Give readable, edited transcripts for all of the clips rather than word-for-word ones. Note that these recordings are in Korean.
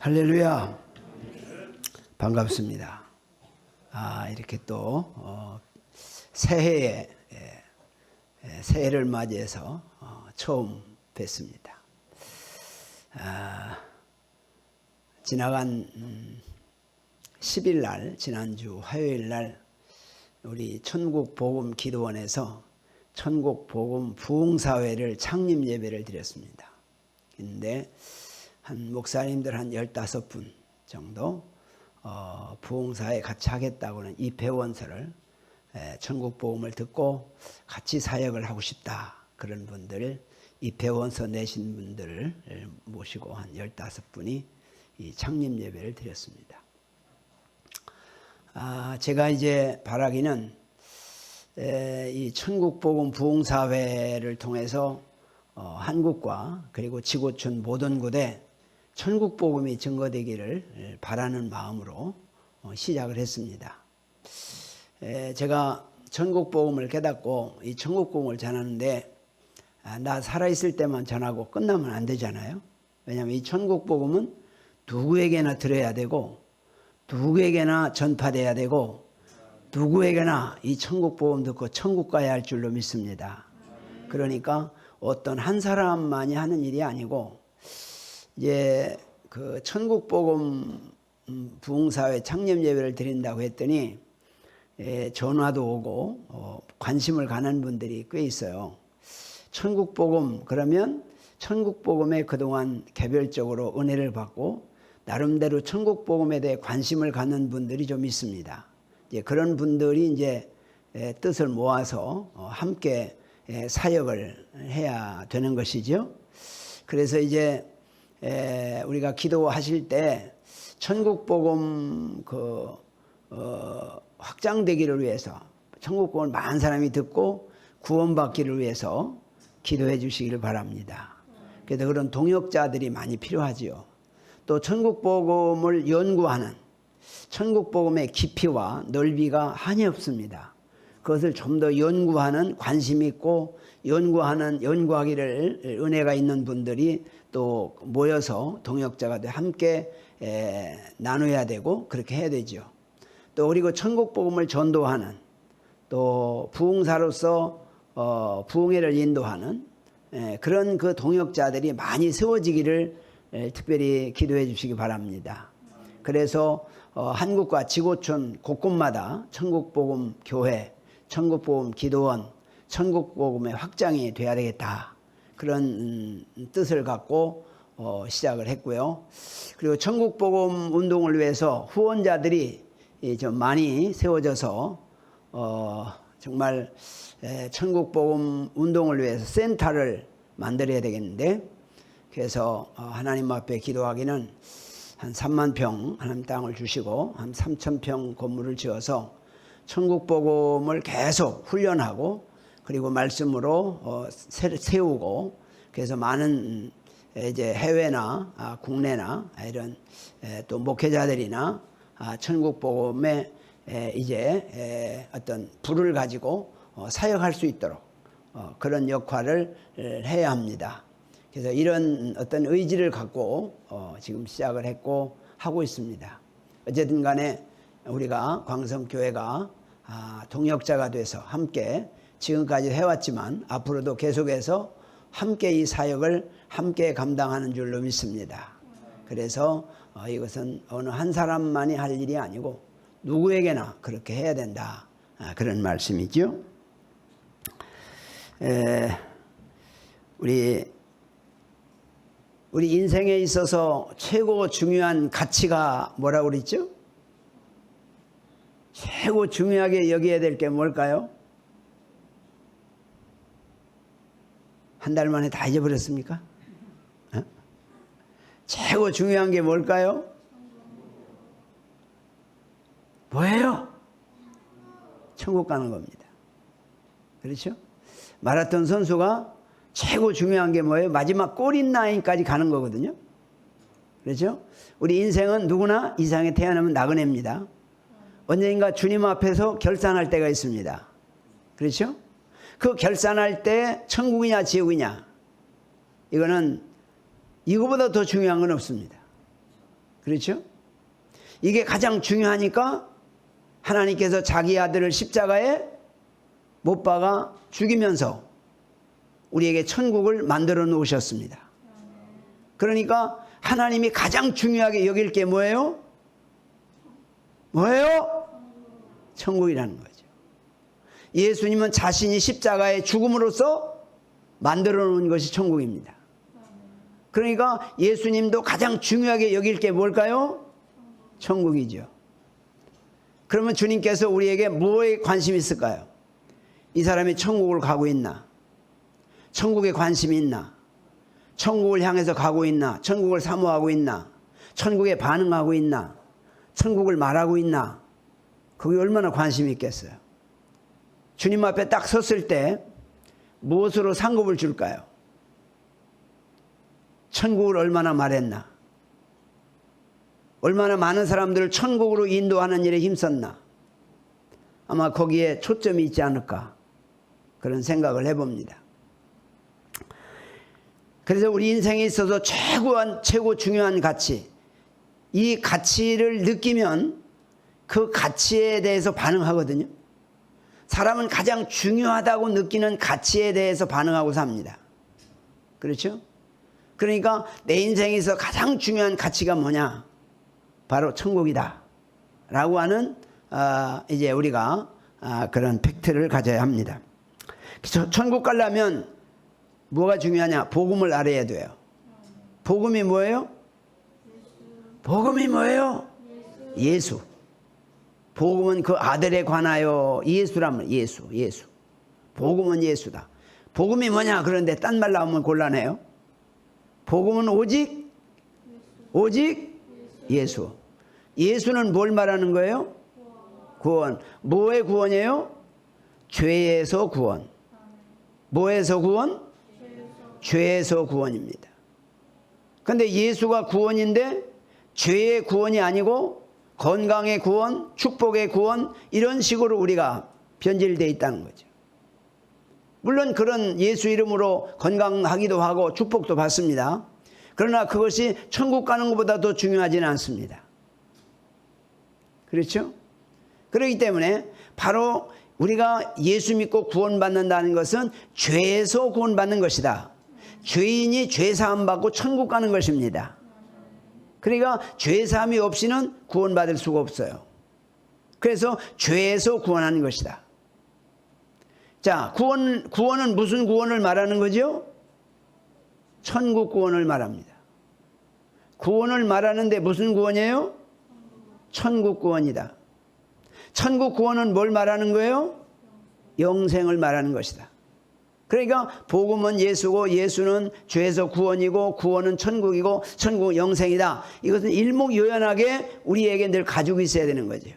할렐루야. 반갑습니다. 이렇게 또 새해에 새해를 맞이해서 처음 뵙습니다. 지나간 10일 날, 지난주 화요일 날 우리 천국복음기도원에서 천국복음 부흥사회를 창립 예배를 드렸습니다. 근데 한 목사님들 한 15분 정도 부흥사에 같이 하겠다고는 입회원서를 천국복음을 듣고 같이 사역을 하고 싶다, 그런 분들 입회원서 내신 분들을 모시고 한 15분이 이 창립 예배를 드렸습니다. 제가 이제 바라기는 이 천국복음 부흥사회를 통해서 한국과 그리고 지구촌 모든 곳에 천국복음이 증거되기를 바라는 마음으로 시작을 했습니다. 제가 천국복음을 깨닫고 이 천국복음을 전하는데 나 살아있을 때만 전하고 끝나면 안 되잖아요. 왜냐하면 이 천국복음은 누구에게나 들어야 되고 누구에게나 전파돼야 되고 누구에게나 이 천국복음 듣고 천국 가야 할 줄로 믿습니다. 그러니까 어떤 한 사람만이 하는 일이 아니고 이제 그 천국복음 부흥사회 창립 예배를 드린다고 했더니 전화도 오고 관심을 가는 분들이 꽤 있어요. 천국복음 그러면 천국복음에 그동안 개별적으로 은혜를 받고 나름대로 천국복음에 대해 관심을 갖는 분들이 좀 있습니다. 이제 그런 분들이 이제 뜻을 모아서 함께 사역을 해야 되는 것이죠. 그래서 이제 우리가 기도하실 때 천국복음 확장되기를 위해서 천국복음을 많은 사람이 듣고 구원받기를 위해서 기도해 주시기를 바랍니다. 그래서 그런 동역자들이 많이 필요하지요. 또 천국복음을 연구하는 천국복음의 깊이와 넓이가 한이 없습니다. 그것을 좀 더 연구하는 관심 있고 연구하기를 은혜가 있는 분들이 또 모여서 동역자가 돼 함께 나눠야 되고 그렇게 해야 되죠. 또 그리고 천국복음을 전도하는 또 부흥사로서 부흥회를 인도하는 그런 그 동역자들이 많이 세워지기를 특별히 기도해 주시기 바랍니다. 그래서 한국과 지구촌 곳곳마다 천국복음 교회, 천국복음 기도원, 천국복음의 확장이 돼야 되겠다, 그런 뜻을 갖고 시작을 했고요. 그리고 천국복음 운동을 위해서 후원자들이 좀 많이 세워져서 정말 천국복음 운동을 위해서 센터를 만들어야 되겠는데, 그래서 하나님 앞에 기도하기는 한 3만 평 하나님 땅을 주시고 한 3,000평 건물을 지어서 천국복음을 계속 훈련하고 그리고 말씀으로 세우고, 그래서 많은 이제 해외나 국내나 이런 또 목회자들이나 천국복음에 이제 어떤 불을 가지고 사역할 수 있도록 그런 역할을 해야 합니다. 그래서 이런 어떤 의지를 갖고 지금 시작을 했고 하고 있습니다. 어쨌든 간에 우리가 광성교회가 동역자가 돼서 함께 지금까지 해왔지만 앞으로도 계속해서 함께 이 사역을 함께 감당하는 줄로 믿습니다. 그래서 이것은 어느 한 사람만이 할 일이 아니고 누구에게나 그렇게 해야 된다, 그런 말씀이죠. 우리 인생에 있어서 최고 중요한 가치가 뭐라고 그랬죠? 최고 중요하게 여겨야 될 게 뭘까요? 한 달 만에 다 잊어버렸습니까? 최고 중요한 게 뭘까요? 뭐예요? 천국 가는 겁니다. 그렇죠? 마라톤 선수가 최고 중요한 게 뭐예요? 마지막 골인 라인까지 가는 거거든요. 그렇죠? 우리 인생은 누구나 이 세상에 태어나면 나그네입니다. 언젠가 주님 앞에서 결산할 때가 있습니다. 그렇죠? 그 결산할 때 천국이냐 지옥이냐, 이거는 이거보다 더 중요한 건 없습니다. 그렇죠? 이게 가장 중요하니까 하나님께서 자기 아들을 십자가에 못 박아 죽이면서 우리에게 천국을 만들어 놓으셨습니다. 그러니까 하나님이 가장 중요하게 여길 게 뭐예요? 뭐예요? 천국이라는 거죠. 예수님은 자신이 십자가에 죽음으로써 만들어 놓은 것이 천국입니다. 그러니까 예수님도 가장 중요하게 여길 게 뭘까요? 천국이죠. 그러면 주님께서 우리에게 무엇에 관심이 있을까요? 이 사람이 천국을 가고 있나? 천국에 관심이 있나? 천국을 향해서 가고 있나? 천국을 사모하고 있나? 천국에 반응하고 있나? 천국을 말하고 있나? 그게 얼마나 관심이 있겠어요? 주님 앞에 딱 섰을 때 무엇으로 상급을 줄까요? 천국을 얼마나 말했나? 얼마나 많은 사람들을 천국으로 인도하는 일에 힘썼나? 아마 거기에 초점이 있지 않을까 그런 생각을 해봅니다. 그래서 우리 인생에 있어서 최고 중요한 가치, 이 가치를 느끼면 그 가치에 대해서 반응하거든요. 사람은 가장 중요하다고 느끼는 가치에 대해서 반응하고 삽니다. 그렇죠? 그러니까 내 인생에서 가장 중요한 가치가 뭐냐? 바로 천국이다 라고 하는 이제 우리가 그런 팩트를 가져야 합니다. 천국 가려면 뭐가 중요하냐? 복음을 알아야 돼요. 복음이 뭐예요? 복음이 뭐예요? 예수. 복음은 그 아들에 관하여 예수라면 예수. 복음은 예수다. 복음이 뭐냐? 그런데 딴 말 나오면 곤란해요. 복음은 오직 예수. 예수는 뭘 말하는 거예요? 구원. 뭐의 구원이에요? 죄에서 구원. 뭐에서 구원? 죄에서 구원입니다. 그런데 예수가 구원인데 죄의 구원이 아니고 건강의 구원, 축복의 구원 이런 식으로 우리가 변질되어 있다는 거죠. 물론 그런 예수 이름으로 건강하기도 하고 축복도 받습니다. 그러나 그것이 천국 가는 것보다 더 중요하지는 않습니다. 그렇죠? 그렇기 때문에 바로 우리가 예수 믿고 구원받는다는 것은 죄에서 구원받는 것이다. 죄인이 죄사함 받고 천국 가는 것입니다. 그러니까 죄사함이 없이는 구원받을 수가 없어요. 그래서 죄에서 구원하는 것이다. 자, 구원은 무슨 구원을 말하는 거죠? 천국 구원을 말합니다. 구원을 말하는데 무슨 구원이에요? 천국 구원이다. 천국 구원은 뭘 말하는 거예요? 영생을 말하는 것이다. 그러니까 복음은 예수고 예수는 죄에서 구원이고 구원은 천국이고 천국은 영생이다. 이것은 일목요연하게 우리에게 늘 가지고 있어야 되는 거죠.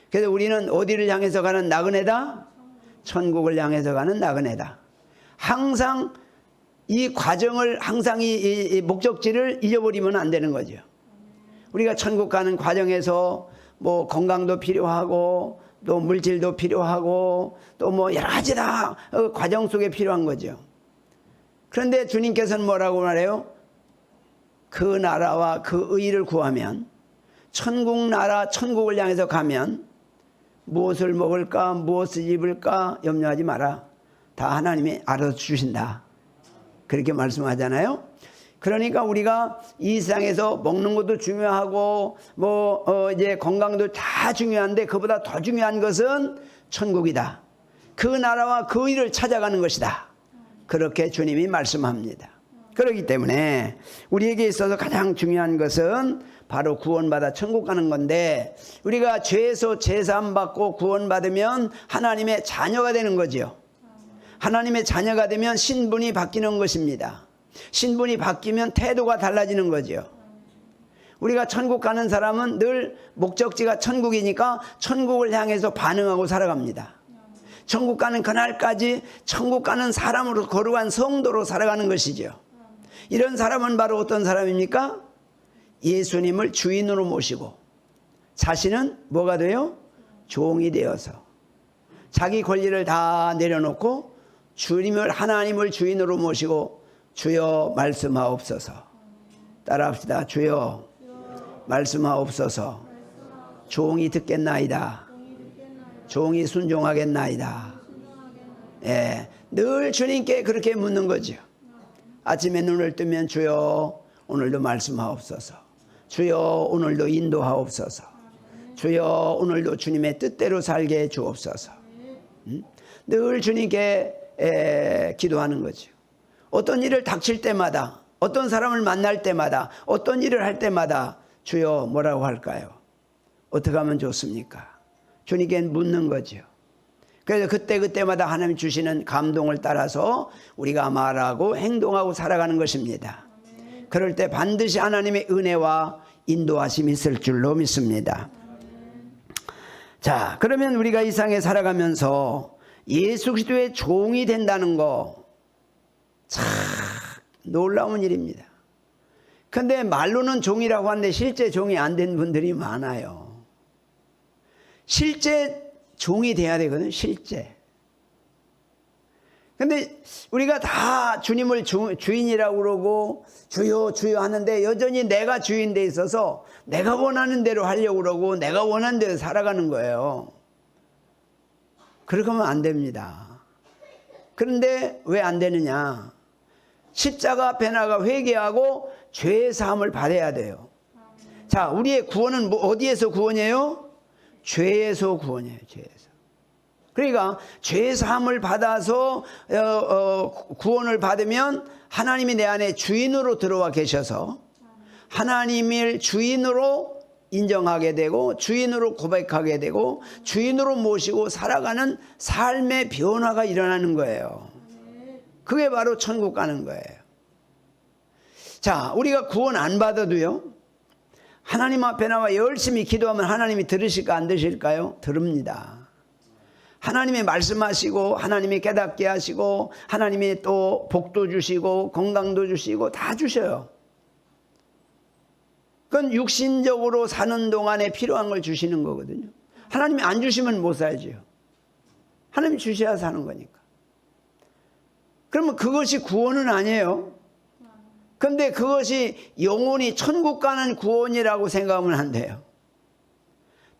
그래서 우리는 어디를 향해서 가는 나그네다? 천국을 향해서 가는 나그네다. 항상 이 과정을 항상 이 목적지를 잊어버리면 안 되는 거죠. 우리가 천국 가는 과정에서 뭐 건강도 필요하고 또 물질도 필요하고 또 뭐 여러 가지 다 과정 속에 필요한 거죠. 그런데 주님께서는 뭐라고 말해요? 그 나라와 그 의를 구하면 천국 나라 천국을 향해서 가면 무엇을 먹을까 무엇을 입을까 염려하지 마라. 다 하나님이 알아서 주신다. 그렇게 말씀하잖아요. 그러니까 우리가 이 세상에서 먹는 것도 중요하고 이제 건강도 다 중요한데 그보다 더 중요한 것은 천국이다. 그 나라와 그 일을 찾아가는 것이다. 그렇게 주님이 말씀합니다. 그렇기 때문에 우리에게 있어서 가장 중요한 것은 바로 구원받아 천국 가는 건데 우리가 죄에서 제사함 받고 구원받으면 하나님의 자녀가 되는 거죠. 하나님의 자녀가 되면 신분이 바뀌는 것입니다. 신분이 바뀌면 태도가 달라지는 거죠. 우리가 천국 가는 사람은 늘 목적지가 천국이니까 천국을 향해서 반응하고 살아갑니다. 천국 가는 그날까지 천국 가는 사람으로 거룩한 성도로 살아가는 것이죠. 이런 사람은 바로 어떤 사람입니까? 예수님을 주인으로 모시고 자신은 뭐가 돼요? 종이 되어서 자기 권리를 다 내려놓고 주님을 하나님을 주인으로 모시고 주여 말씀하옵소서. 따라합시다. 주여 말씀하옵소서. 종이 듣겠나이다. 종이 순종하겠나이다. 예, 늘 주님께 그렇게 묻는 거죠. 아침에 눈을 뜨면 주여 오늘도 말씀하옵소서. 주여 오늘도 인도하옵소서. 주여 오늘도 주님의 뜻대로 살게 해 주옵소서. 늘 주님께 기도하는 거죠. 어떤 일을 닥칠 때마다, 어떤 사람을 만날 때마다, 어떤 일을 할 때마다 주여 뭐라고 할까요? 어떻게 하면 좋습니까? 주님께 묻는 거죠. 그래서 그때마다 하나님 주시는 감동을 따라서 우리가 말하고 행동하고 살아가는 것입니다. 그럴 때 반드시 하나님의 은혜와 인도하심이 있을 줄로 믿습니다. 자, 그러면 우리가 이 세상에 살아가면서 예수 그리스도의 종이 된다는 거 참 놀라운 일입니다. 그런데 말로는 종이라고 하는데 실제 종이 안 된 분들이 많아요. 실제 종이 돼야 되거든요. 실제. 근데 우리가 다 주님을 주인이라고 그러고 주여 주여 하는데 여전히 내가 주인 돼 있어서 내가 원하는 대로 하려고 그러고 내가 원하는 대로 살아가는 거예요. 그렇게 하면 안 됩니다. 그런데 왜 안 되느냐? 십자가 앞에 나가 회개하고 죄의 사함을 받아야 돼요. 자, 우리의 구원은 어디에서 구원이에요? 죄에서 구원이에요. 죄에서. 그러니까 죄 사함을 받아서 구원을 받으면 하나님이 내 안에 주인으로 들어와 계셔서 하나님을 주인으로 인정하게 되고 주인으로 고백하게 되고 주인으로 모시고 살아가는 삶의 변화가 일어나는 거예요. 그게 바로 천국 가는 거예요. 자, 우리가 구원 안 받아도요, 하나님 앞에 나와 열심히 기도하면 하나님이 들으실까 안 들으실까요? 들읍니다. 하나님이 말씀하시고 하나님이 깨닫게 하시고 하나님이 또 복도 주시고 건강도 주시고 다 주셔요. 그건 육신적으로 사는 동안에 필요한 걸 주시는 거거든요. 하나님이 안 주시면 못 살죠. 하나님이 주셔야 사는 거니까. 그러면 그것이 구원은 아니에요. 그런데 그것이 영원히 천국 가는 구원이라고 생각하면 안 돼요.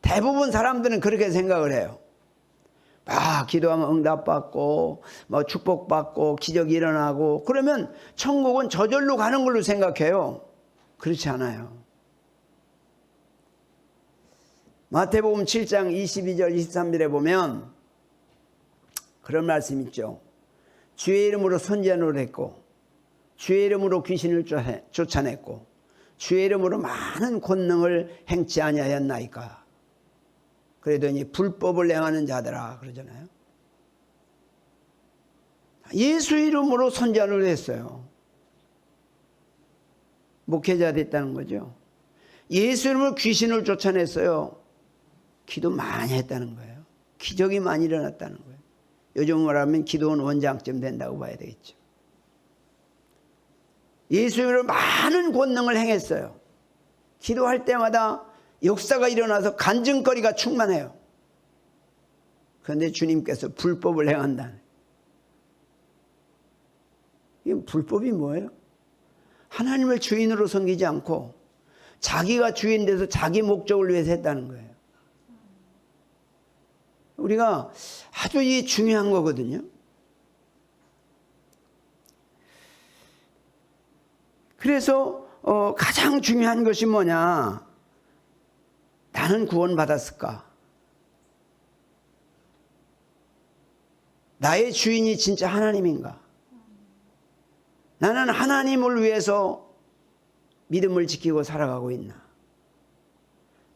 대부분 사람들은 그렇게 생각을 해요. 막 기도하면 응답받고 뭐 축복받고 기적이 일어나고 그러면 천국은 저절로 가는 걸로 생각해요. 그렇지 않아요. 마태복음 7장 22절 23절에 보면 그런 말씀 있죠. 주의 이름으로 선지자를 했고 주의 이름으로 귀신을 쫓아냈고 주의 이름으로 많은 권능을 행치 아니하였나이까. 그러더니 불법을 행하는 자들아 그러잖아요. 예수 이름으로 선지자를 했어요. 목회자 됐다는 거죠. 예수 이름으로 귀신을 쫓아냈어요. 기도 많이 했다는 거예요. 기적이 많이 일어났다는 거예요. 요즘 말하면 기도는 원장점 된다고 봐야 되겠죠. 예수 이름으로 많은 권능을 행했어요. 기도할 때마다 역사가 일어나서 간증거리가 충만해요. 그런데 주님께서 불법을 행한다. 이건 불법이 뭐예요? 하나님을 주인으로 섬기지 않고 자기가 주인 돼서 자기 목적을 위해서 했다는 거예요. 우리가 아주 이 중요한 거거든요. 그래서 가장 중요한 것이 뭐냐? 나는 구원받았을까? 나의 주인이 진짜 하나님인가? 나는 하나님을 위해서 믿음을 지키고 살아가고 있나?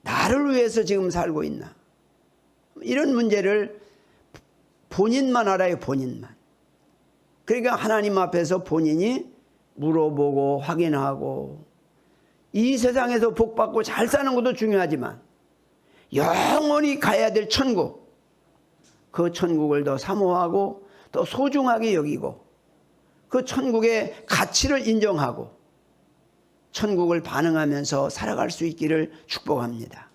나를 위해서 지금 살고 있나? 이런 문제를 본인만 알아요. 본인만. 그러니까 하나님 앞에서 본인이 물어보고 확인하고 이 세상에서 복받고 잘 사는 것도 중요하지만 영원히 가야 될 천국, 그 천국을 더 사모하고 더 소중하게 여기고 그 천국의 가치를 인정하고 천국을 반응하면서 살아갈 수 있기를 축복합니다.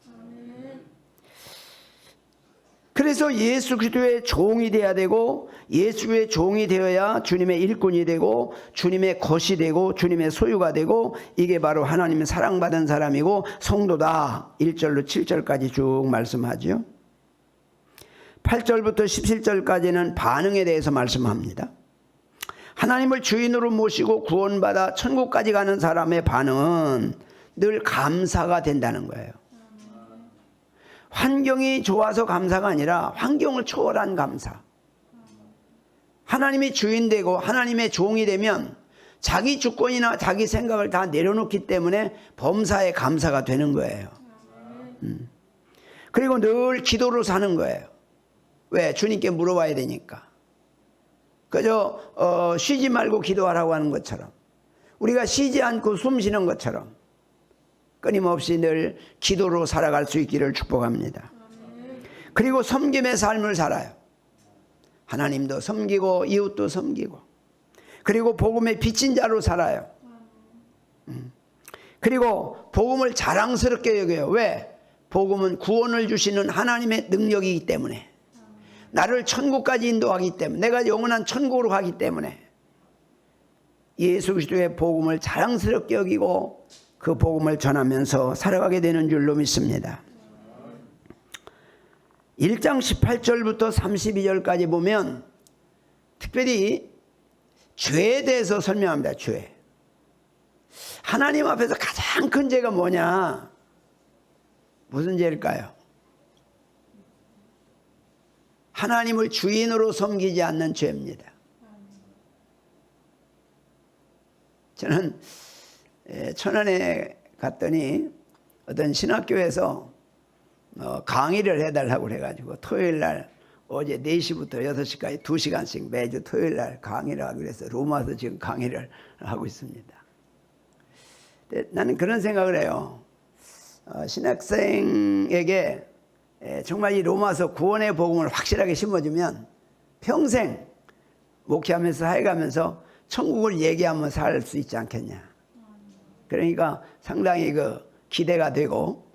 그래서 예수 그리스도의 종이 되어야 되고, 예수의 종이 되어야 주님의 일꾼이 되고, 주님의 것이 되고, 주님의 소유가 되고, 이게 바로 하나님의 사랑받은 사람이고 성도다. 1절로 7절까지 쭉 말씀하죠. 8절부터 17절까지는 반응에 대해서 말씀합니다. 하나님을 주인으로 모시고 구원받아 천국까지 가는 사람의 반응은 늘 감사가 된다는 거예요. 환경이 좋아서 감사가 아니라 환경을 초월한 감사. 하나님이 주인 되고 하나님의 종이 되면 자기 주권이나 자기 생각을 다 내려놓기 때문에 범사에 감사가 되는 거예요. 그리고 늘 기도로 사는 거예요. 왜? 주님께 물어봐야 되니까. 그저 쉬지 말고 기도하라고 하는 것처럼, 우리가 쉬지 않고 숨 쉬는 것처럼 끊임없이 늘 기도로 살아갈 수 있기를 축복합니다. 그리고 섬김의 삶을 살아요. 하나님도 섬기고 이웃도 섬기고, 그리고 복음의 빚진 자로 살아요. 그리고 복음을 자랑스럽게 여겨요. 왜? 복음은 구원을 주시는 하나님의 능력이기 때문에, 나를 천국까지 인도하기 때문에, 내가 영원한 천국으로 가기 때문에 예수 그리스도의 복음을 자랑스럽게 여기고 그 복음을 전하면서 살아가게 되는 줄로 믿습니다. 1장 18절부터 32절까지 보면 특별히 죄에 대해서 설명합니다. 죄. 하나님 앞에서 가장 큰 죄가 뭐냐? 무슨 죄일까요? 하나님을 주인으로 섬기지 않는 죄입니다. 저는 천안에 갔더니 어떤 신학교에서 강의를 해달라고 그래가지고 토요일날 어제 4시부터 6시까지 2시간씩 매주 토요일날 강의를 하기로 해서 로마서 지금 강의를 하고 있습니다. 근데 나는 그런 생각을 해요. 신학생에게 정말 이 로마서 구원의 복음을 확실하게 심어주면 평생 목회하면서 사역하면서 천국을 얘기하며 살 수 있지 않겠냐. 그러니까 상당히 기대가 되고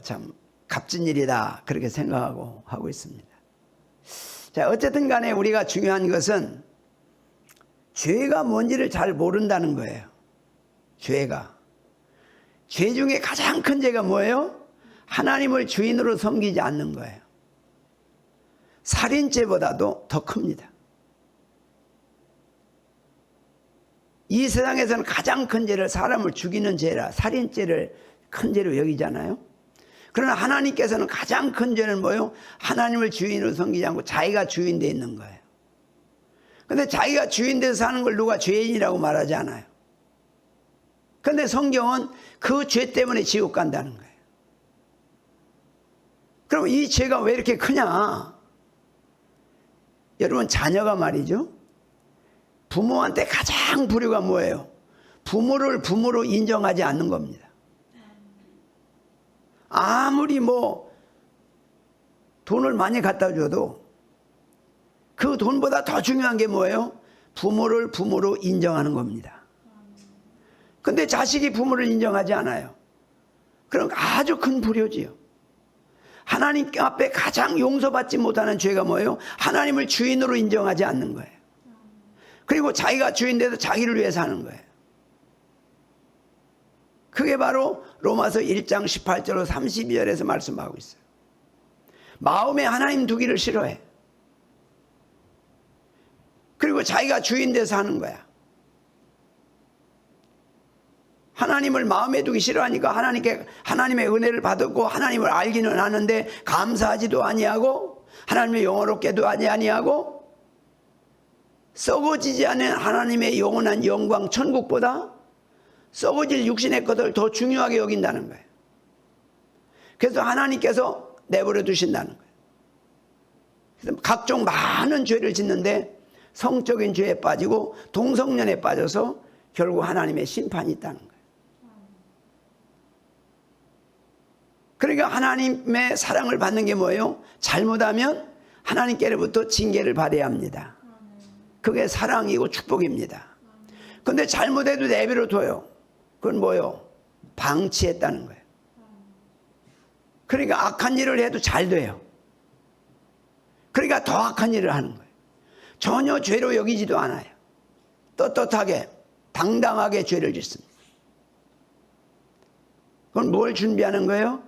참 값진 일이다 그렇게 생각하고 하고 있습니다. 자, 어쨌든 간에 우리가 중요한 것은 죄가 뭔지를 잘 모른다는 거예요. 죄 중에 가장 큰 죄가 뭐예요? 하나님을 주인으로 섬기지 않는 거예요. 살인죄보다도 더 큽니다. 이 세상에서는 가장 큰 죄를, 사람을 죽이는 죄라 살인죄를 큰 죄로 여기잖아요. 그러나 하나님께서는 가장 큰 죄는 뭐예요? 하나님을 주인으로 섬기지 않고 자기가 주인 되어 있는 거예요. 그런데 자기가 주인 돼서 사는 걸 누가 죄인이라고 말하지 않아요. 그런데 성경은 그 죄 때문에 지옥 간다는 거예요. 그럼 이 죄가 왜 이렇게 크냐? 여러분, 자녀가 말이죠, 부모한테 가장 불효가 뭐예요? 부모를 부모로 인정하지 않는 겁니다. 아무리 돈을 많이 갖다 줘도 그 돈보다 더 중요한 게 뭐예요? 부모를 부모로 인정하는 겁니다. 근데 자식이 부모를 인정하지 않아요. 그럼 아주 큰 불효지요. 하나님 앞에 가장 용서받지 못하는 죄가 뭐예요? 하나님을 주인으로 인정하지 않는 거예요. 그리고 자기가 주인 돼서 자기를 위해 사는 거예요. 그게 바로 로마서 1장 18절로 32절에서 말씀하고 있어요. 마음에 하나님 두기를 싫어해. 그리고 자기가 주인 돼서 하는 거야. 하나님을 마음에 두기 싫어하니까 하나님의 은혜를 받았고 하나님을 알기는 아는데 감사하지도 아니하고 하나님의 영원롭게도 아니하고 썩어지지 않은 하나님의 영원한 영광 천국보다 썩어질 육신의 것을 더 중요하게 여긴다는 거예요. 그래서 하나님께서 내버려 두신다는 거예요. 그래서 각종 많은 죄를 짓는데 성적인 죄에 빠지고 동성연에 빠져서 결국 하나님의 심판이 있다는 거예요. 그러니까 하나님의 사랑을 받는 게 뭐예요? 잘못하면 하나님께로부터 징계를 받아야 합니다. 그게 사랑이고 축복입니다. 그런데 잘못해도 내버려 둬요. 그건 뭐예요? 방치했다는 거예요. 그러니까 악한 일을 해도 잘 돼요. 그러니까 더 악한 일을 하는 거예요. 전혀 죄로 여기지도 않아요. 떳떳하게 당당하게 죄를 짓습니다. 그건 뭘 준비하는 거예요?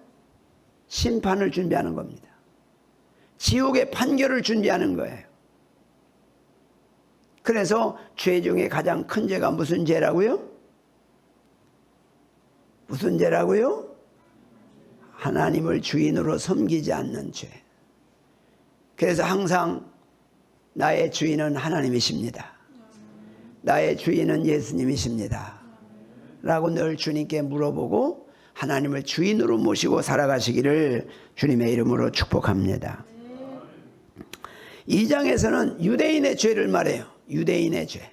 심판을 준비하는 겁니다. 지옥의 판결을 준비하는 거예요. 그래서 죄 중에 가장 큰 죄가 무슨 죄라고요? 무슨 죄라고요? 하나님을 주인으로 섬기지 않는 죄. 그래서 항상 나의 주인은 하나님이십니다. 나의 주인은 예수님이십니다. 라고 늘 주님께 물어보고 하나님을 주인으로 모시고 살아가시기를 주님의 이름으로 축복합니다. 2장에서는 유대인의 죄를 말해요. 유대인의 죄.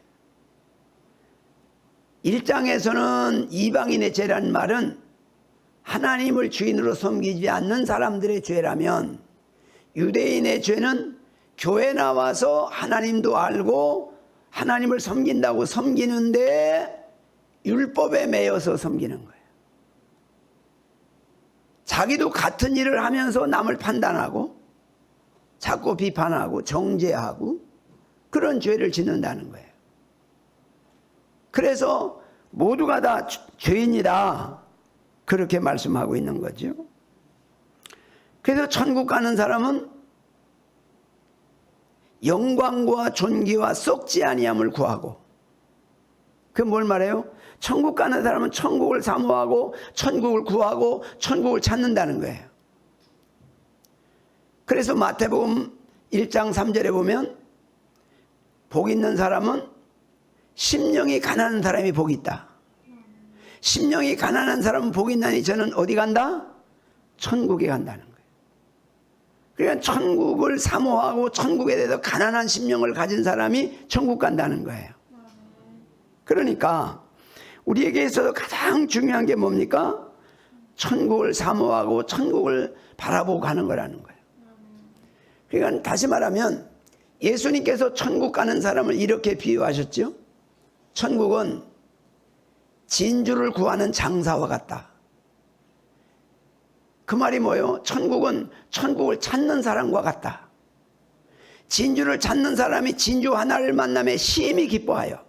1장에서는 이방인의 죄라는 말은 하나님을 주인으로 섬기지 않는 사람들의 죄라면, 유대인의 죄는 교회 나와서 하나님도 알고 하나님을 섬긴다고 섬기는데 율법에 매여서 섬기는 거예요. 자기도 같은 일을 하면서 남을 판단하고 자꾸 비판하고 정죄하고 그런 죄를 짓는다는 거예요. 그래서 모두가 다 죄인이다, 그렇게 말씀하고 있는 거죠. 그래서 천국 가는 사람은 영광과 존귀와 썩지 아니함을 구하고, 그게 뭘 말해요? 천국 가는 사람은 천국을 사모하고 천국을 구하고 천국을 찾는다는 거예요. 그래서 마태복음 1장 3절에 보면 복 있는 사람은 심령이 가난한 사람이 복이 있다. 심령이 가난한 사람은 복이 있나니 저는 어디 간다? 천국에 간다는 거예요. 그러니까 천국을 사모하고 천국에 대해서 가난한 심령을 가진 사람이 천국 간다는 거예요. 그러니까 우리에게 있어서 가장 중요한 게 뭡니까? 천국을 사모하고 천국을 바라보고 가는 거라는 거예요. 그러니까 다시 말하면 예수님께서 천국 가는 사람을 이렇게 비유하셨죠. 천국은 진주를 구하는 장사와 같다. 그 말이 뭐예요? 천국은 천국을 찾는 사람과 같다. 진주를 찾는 사람이 진주 하나를 만남에 심히 기뻐하여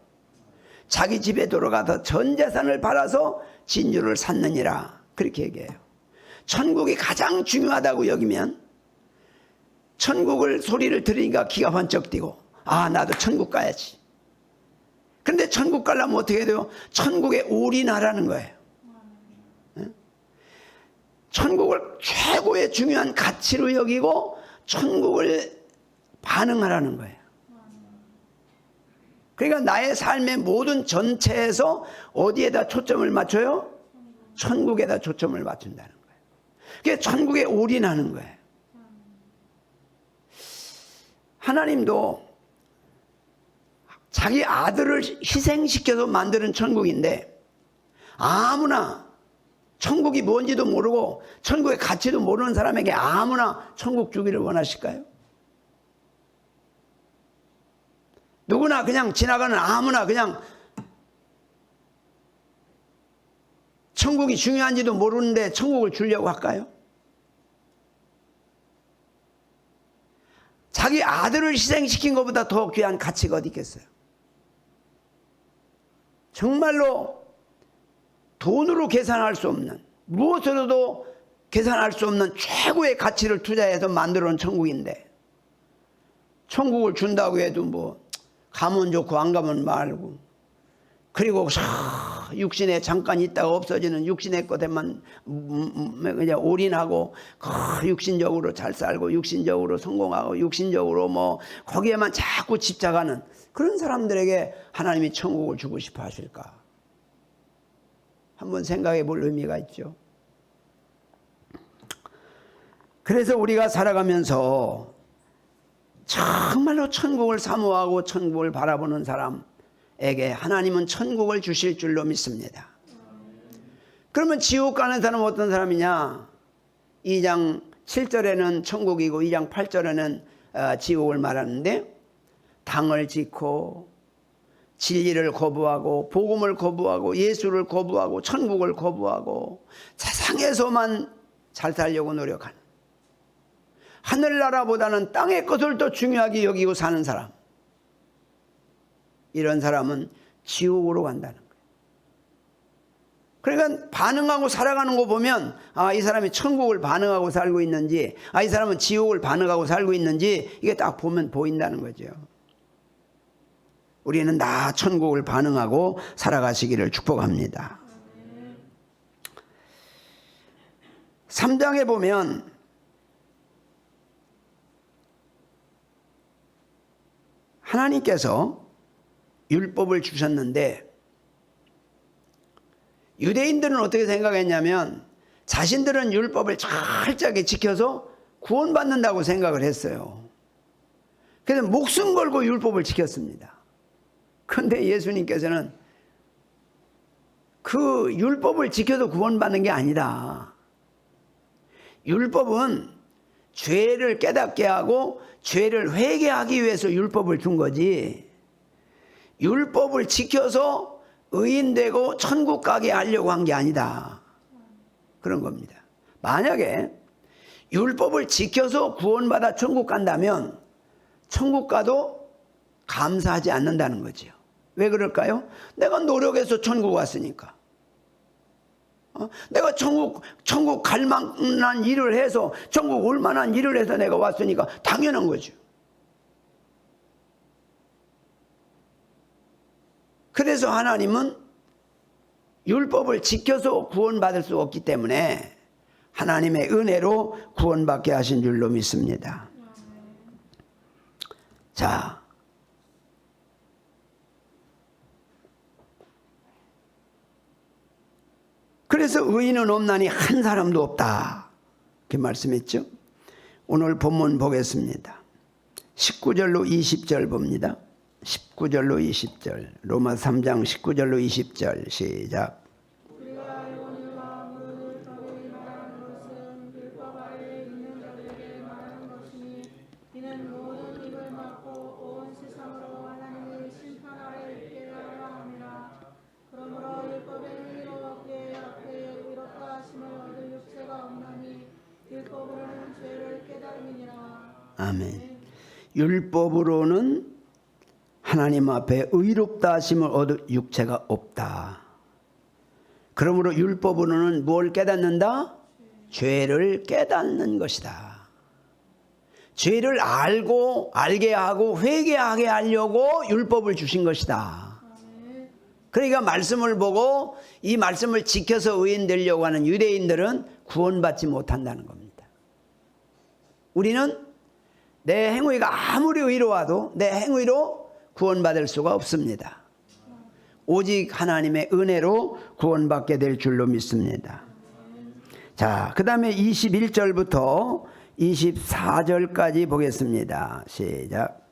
자기 집에 돌아가서 전 재산을 팔아서 진주를 샀느니라, 그렇게 얘기해요. 천국이 가장 중요하다고 여기면 천국을 소리를 들으니까 기가 번쩍 뛰고, 아, 나도 천국 가야지. 그런데 천국 가려면 어떻게 돼요? 천국에 올인하라는 거예요. 천국을 최고의 중요한 가치로 여기고 천국을 반응하라는 거예요. 그러니까 나의 삶의 모든 전체에서 어디에다 초점을 맞춰요? 천국에다 초점을 맞춘다는 거예요. 그게 천국에 올인하는 거예요. 하나님도 자기 아들을 희생시켜서 만드는 천국인데 아무나 천국이 뭔지도 모르고 천국의 가치도 모르는 사람에게 아무나 천국 주기를 원하실까요? 누구나 그냥 지나가는 아무나 그냥 천국이 중요한지도 모르는데 천국을 주려고 할까요? 자기 아들을 희생시킨 것보다 더 귀한 가치가 어디 있겠어요? 정말로 돈으로 계산할 수 없는, 무엇으로도 계산할 수 없는 최고의 가치를 투자해서 만들어 놓은 천국인데, 천국을 준다고 해도 뭐 가면 좋고 안 가면 말고, 그리고 육신에 잠깐 있다가 없어지는 육신의 것에만 그냥 올인하고 육신적으로 잘 살고 육신적으로 성공하고 육신적으로 뭐 거기에만 자꾸 집착하는 그런 사람들에게 하나님이 천국을 주고 싶어 하실까? 한번 생각해 볼 의미가 있죠. 그래서 우리가 살아가면서 정말로 천국을 사모하고 천국을 바라보는 사람에게 하나님은 천국을 주실 줄로 믿습니다. 그러면 지옥 가는 사람은 어떤 사람이냐? 2장 7절에는 천국이고 2장 8절에는 지옥을 말하는데, 당을 짓고 진리를 거부하고 복음을 거부하고 예수를 거부하고 천국을 거부하고 세상에서만 잘 살려고 노력하는, 하늘나라보다는 땅의 것을 더 중요하게 여기고 사는 사람, 이런 사람은 지옥으로 간다는 거예요. 그러니까 반응하고 살아가는 거 보면 이 사람이 천국을 반응하고 살고 있는지, 이 사람은 지옥을 반응하고 살고 있는지, 이게 딱 보면 보인다는 거죠. 우리는 다 천국을 반응하고 살아가시기를 축복합니다. 3장에 보면 하나님께서 율법을 주셨는데 유대인들은 어떻게 생각했냐면 자신들은 율법을 철저하게 지켜서 구원받는다고 생각을 했어요. 그래서 목숨 걸고 율법을 지켰습니다. 그런데 예수님께서는 그 율법을 지켜서 구원받는 게 아니다. 율법은 죄를 깨닫게 하고 죄를 회개하기 위해서 율법을 준 거지, 율법을 지켜서 의인되고 천국 가게 하려고 한 게 아니다, 그런 겁니다. 만약에 율법을 지켜서 구원받아 천국 간다면 천국 가도 감사하지 않는다는 거죠. 왜 그럴까요? 내가 노력해서 천국 왔으니까. 내가 천국 갈 만한 일을 해서, 천국 올 만한 일을 해서 내가 왔으니까 당연한 거죠. 그래서 하나님은 율법을 지켜서 구원받을 수 없기 때문에 하나님의 은혜로 구원받게 하신 줄로 믿습니다. 자, 그래서 의인은 없나니 한 사람도 없다, 이렇게 말씀했죠. 오늘 본문 보겠습니다. 19절로 20절 봅니다. 19절로 20절, 로마 3장 19절로 20절 시작. 아멘. 율법으로는 하나님 앞에 의롭다 하심을 얻을 육체가 없다. 그러므로 율법으로는 뭘 깨닫는다? 죄를 깨닫는 것이다. 죄를 알게 하고 회개하게 하려고 율법을 주신 것이다. 그러니까 말씀을 보고 이 말씀을 지켜서 의인 되려고 하는 유대인들은 구원받지 못한다는 겁니다. 우리는 내 행위가 아무리 의로워도 내 행위로 구원받을 수가 없습니다. 오직 하나님의 은혜로 구원받게 될 줄로 믿습니다. 자, 그 다음에 21절부터 24절까지 보겠습니다. 시작.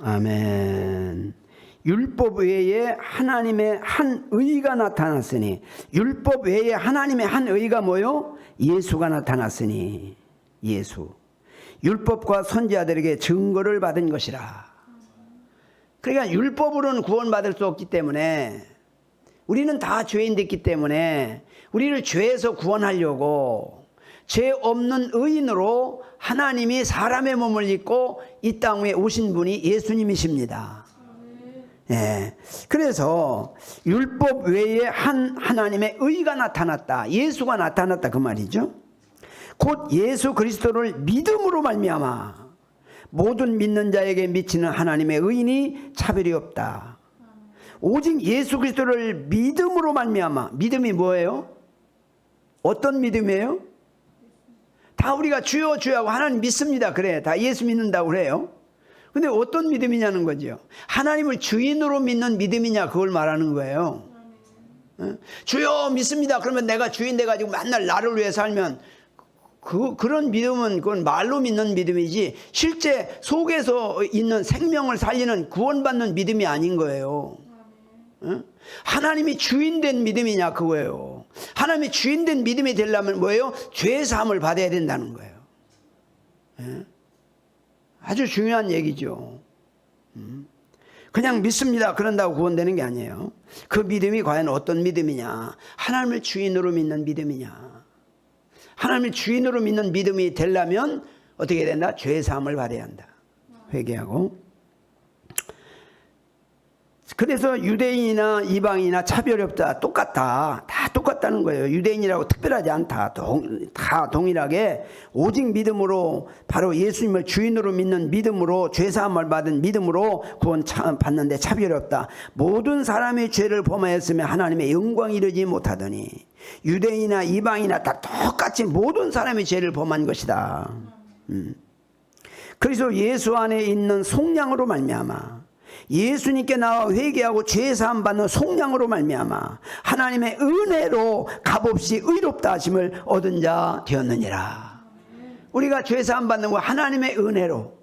아멘. 율법 외에 하나님의 한 의가 나타났으니, 율법 외에 하나님의 한 의가 뭐요? 예수가 나타났으니, 예수. 율법과 선지자들에게 증거를 받은 것이라. 그러니까 율법으로는 구원받을 수 없기 때문에, 우리는 다 죄인 됐기 때문에 우리를 죄에서 구원하려고 죄 없는 의인으로 하나님이 사람의 몸을 입고 이 땅에 오신 분이 예수님이십니다. 예. 그래서 율법 외에 한 하나님의 의가 나타났다, 예수가 나타났다, 그 말이죠. 곧 예수 그리스도를 믿음으로 말미암아 모든 믿는 자에게 미치는 하나님의 의인이 차별이 없다. 오직 예수 그리스도를 믿음으로 말미암아. 믿음이 뭐예요? 어떤 믿음이에요? 다 우리가 주여 주여 하고 하나님 믿습니다, 그래, 다 예수 믿는다고 그래요. 근데 어떤 믿음이냐는 거죠. 하나님을 주인으로 믿는 믿음이냐, 그걸 말하는 거예요. 주여 믿습니다, 그러면 내가 주인 돼가지고 맨날 나를 위해 살면 그런 믿음은 그건 말로 믿는 믿음이지 실제 속에서 있는 생명을 살리는 구원받는 믿음이 아닌 거예요. 응? 하나님이 주인된 믿음이냐 그거예요. 하나님이 주인된 믿음이 되려면 뭐예요? 죄 사함을 받아야 된다는 거예요. 응? 아주 중요한 얘기죠. 그냥 믿습니다 그런다고 구원되는 게 아니에요. 그 믿음이 과연 어떤 믿음이냐, 하나님을 주인으로 믿는 믿음이냐. 하나님을 주인으로 믿는 믿음이 되려면 어떻게 된다? 죄 사함을 받아야 한다. 회개하고. 그래서 유대인이나 이방인이나 차별이 없다. 똑같다. 다 똑같다는 거예요. 유대인이라고 특별하지 않다. 다 동일하게 오직 믿음으로 바로 예수님을 주인으로 믿는 믿음으로 죄사함을 받은 믿음으로 구원 받는데 차별이 없다. 모든 사람이 죄를 범하였으며 하나님의 영광이 이르지 못하더니 유대인이나 이방인이나 다 똑같이 모든 사람이 죄를 범한 것이다. 그래서 예수 안에 있는 속량으로 말미암아 예수님께 나와 회개하고 죄사함 받는 속량으로 말미암아 하나님의 은혜로 값없이 의롭다 하심을 얻은 자 되었느니라. 우리가 죄사함 받는 거 하나님의 은혜로.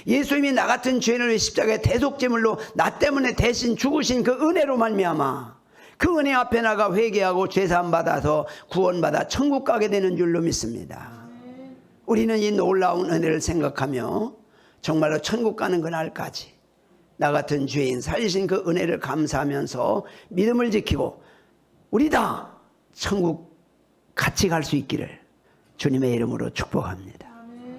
예수님이 나 같은 죄인을 십자가에 대속제물로 나 때문에 대신 죽으신 그 은혜로 말미암아 그 은혜 앞에 나가 회개하고 죄사함 받아서 구원받아 천국 가게 되는 줄로 믿습니다. 우리는 이 놀라운 은혜를 생각하며 정말로 천국 가는 그날까지 나 같은 죄인 살리신 그 은혜를 감사하면서 믿음을 지키고 우리 다 천국 같이 갈 수 있기를 주님의 이름으로 축복합니다.